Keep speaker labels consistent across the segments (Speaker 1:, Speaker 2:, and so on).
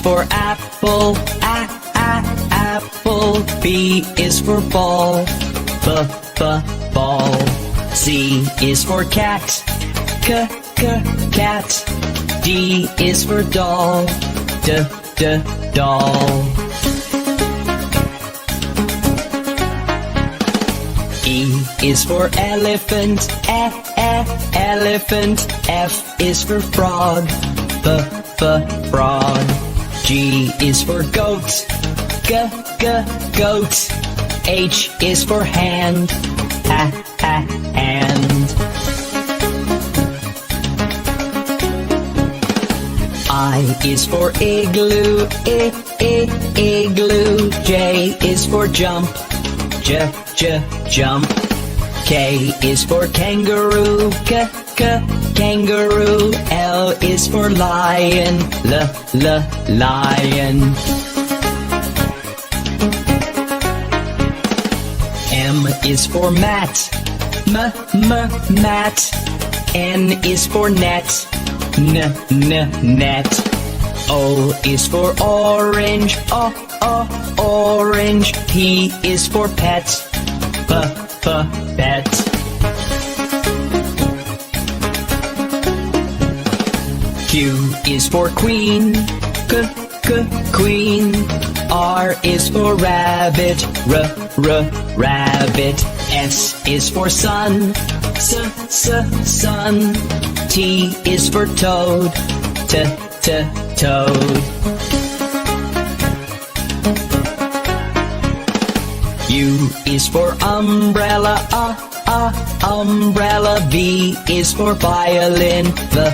Speaker 1: for apple, apple. B is for ball, ball. C is for cat, cat. D is for doll, doll. E is for elephant, elephant. F is for frog, frog. G is for goat, goat. H is for hand, hand. I is for igloo, igloo. J is for jump, jump. K is for kangaroo, kangaroo. L is for lion, lion. M is for mat, mat. N is for net, net. O is for orange, orange. P is for pet, pet. Q is for queen, queen. R is for rabbit, rabbit. S is for sun, sun. T is for toad, toad. U is for umbrella, umbrella. V is for violin, the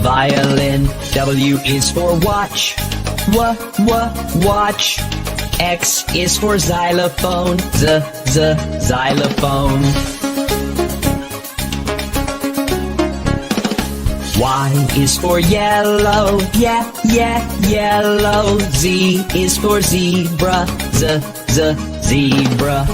Speaker 1: violin. W is for watch, watch. X is for xylophone, xylophone. Y is for yellow, yellow. Z is for zebra, zebra.